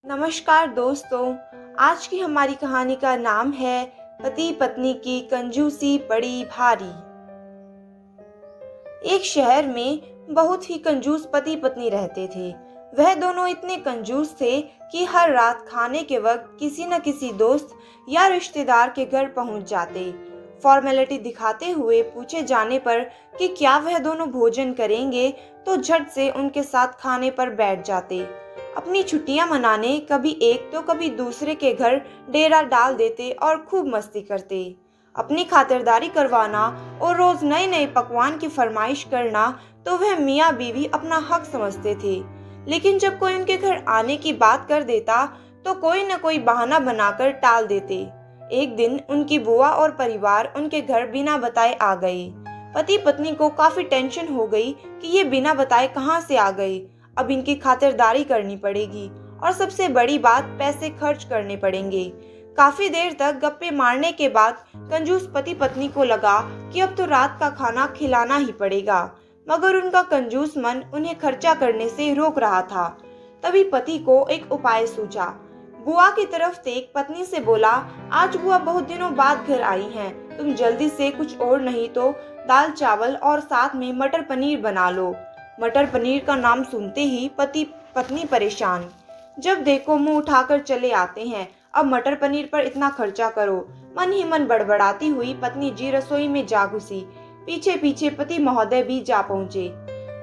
नमस्कार दोस्तों। आज की हमारी कहानी का नाम है पति पत्नी की कंजूसी पड़ी भारी। एक शहर में बहुत ही कंजूस पति पत्नी रहते थे। वह दोनों इतने कंजूस थे कि हर रात खाने के वक्त किसी न किसी दोस्त या रिश्तेदार के घर पहुंच जाते। फॉर्मेलिटी दिखाते हुए पूछे जाने पर कि क्या वह दोनों भोजन करेंगे तो झट से उनके साथ खाने पर बैठ जाते। अपनी छुट्टियां मनाने कभी एक तो कभी दूसरे के घर डेरा डाल देते और खूब मस्ती करते। अपनी खातिरदारी करवाना और रोज नए नए पकवान की फरमाइश करना तो वह मियाँ बीवी अपना हक समझते थे। लेकिन जब कोई उनके घर आने की बात कर देता तो कोई न कोई बहाना बनाकर टाल देते। एक दिन उनकी बुआ और परिवार उनके घर बिना बताए आ गए। पति पत्नी को काफी टेंशन हो गई कि ये बिना बताए कहाँ से आ गए। अब इनकी खातिरदारी करनी पड़ेगी और सबसे बड़ी बात पैसे खर्च करने पड़ेंगे। काफी देर तक गप्पे मारने के बाद कंजूस पति पत्नी को लगा कि अब तो रात का खाना खिलाना ही पड़ेगा, मगर उनका कंजूस मन उन्हें खर्चा करने से रोक रहा था। तभी पति को एक उपाय सूझा। बुआ की तरफ देख पत्नी से बोला, आज बुआ बहुत दिनों बाद घर आई हैं, तुम जल्दी से कुछ और नहीं तो दाल चावल और साथ में मटर पनीर बना लो। मटर पनीर का नाम सुनते ही पति पत्नी परेशान। जब देखो मुंह उठाकर चले आते हैं, अब मटर पनीर पर इतना खर्चा करो। मन ही मन बड़बड़ाती हुई पत्नी जी रसोई में जा घुसी। पीछे पीछे पति महोदय भी जा पहुंचे।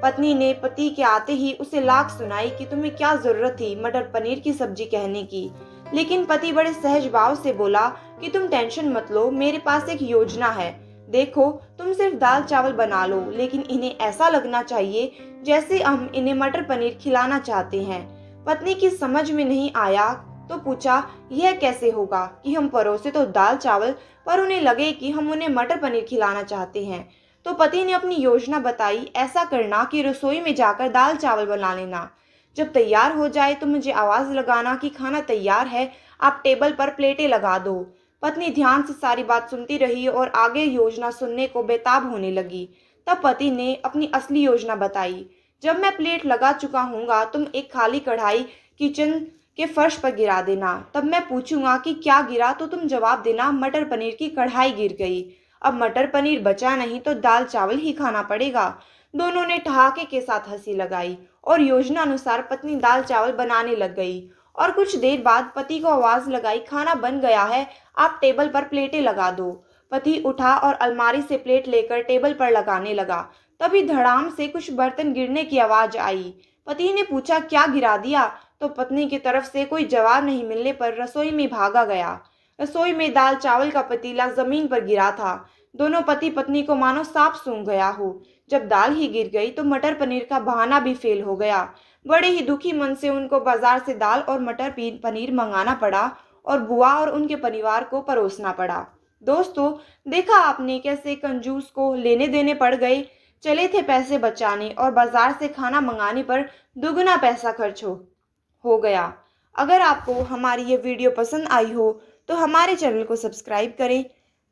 पत्नी ने पति के आते ही उसे लाख सुनाई कि तुम्हें क्या जरूरत थी मटर पनीर की सब्जी कहने की। लेकिन पति बड़े सहज भाव से बोला कि तुम टेंशन मत लो, मेरे पास एक योजना है। देखो, तुम सिर्फ दाल चावल बना लो, लेकिन इन्हें ऐसा लगना चाहिए जैसे हम इन्हें मटर पनीर खिलाना चाहते हैं। पत्नी की समझ में नहीं आया तो पूछा, यह कैसे होगा कि हम परोसे तो दाल चावल पर उन्हें लगे कि हम उन्हें मटर पनीर खिलाना चाहते हैं। तो पति ने अपनी योजना बताई, ऐसा करना कि रसोई में जाकर दाल चावल बना लेना। जब तैयार हो जाए तो मुझे आवाज लगाना कि खाना तैयार है, आप टेबल पर प्लेटें लगा दो। पत्नी ध्यान से सारी बात सुनती रही और आगे योजना सुनने को बेताब होने लगी। तब पति ने अपनी असली योजना बताई। जब मैं प्लेट लगा चुका हूँगा, तुम एक खाली कढ़ाई किचन के फर्श पर गिरा देना। तब मैं पूछूंगा कि क्या गिरा तो तुम जवाब देना, मटर पनीर की कढ़ाई गिर गई। अब मटर पनीर बचा नहीं तो दाल चावल ही खाना पड़ेगा। दोनों ने ठहाके के साथ हंसी लगाई और योजना अनुसार पत्नी दाल चावल बनाने लग गई। और कुछ देर बाद पति को आवाज लगाई, खाना बन गया है, आप टेबल पर प्लेटें लगा दो। पति उठा और अलमारी से प्लेट लेकर टेबल पर लगाने लगा। तभी धड़ाम से कुछ बर्तन गिरने की आवाज आई। पति ने पूछा, क्या गिरा दिया? तो पत्नी की तरफ से कोई जवाब नहीं मिलने पर रसोई में भागा गया। रसोई में दाल चावल का पतीला जमीन पर गिरा था। दोनों पति पत्नी को मानो सांप सूंघ गया हो। जब दाल ही गिर गई तो मटर पनीर का बहाना भी फेल हो गया। बड़े ही दुखी मन से उनको बाजार से दाल और मटर पनीर मंगाना पड़ा और बुआ और उनके परिवार को परोसना पड़ा। दोस्तों, देखा आपने कैसे कंजूस को लेने देने पड़ गए। चले थे पैसे बचाने और बाजार से खाना मंगाने पर दुगना पैसा खर्च हो गया। अगर आपको हमारी ये वीडियो पसंद आई हो तो हमारे चैनल को सब्सक्राइब करें।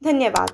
धन्यवाद।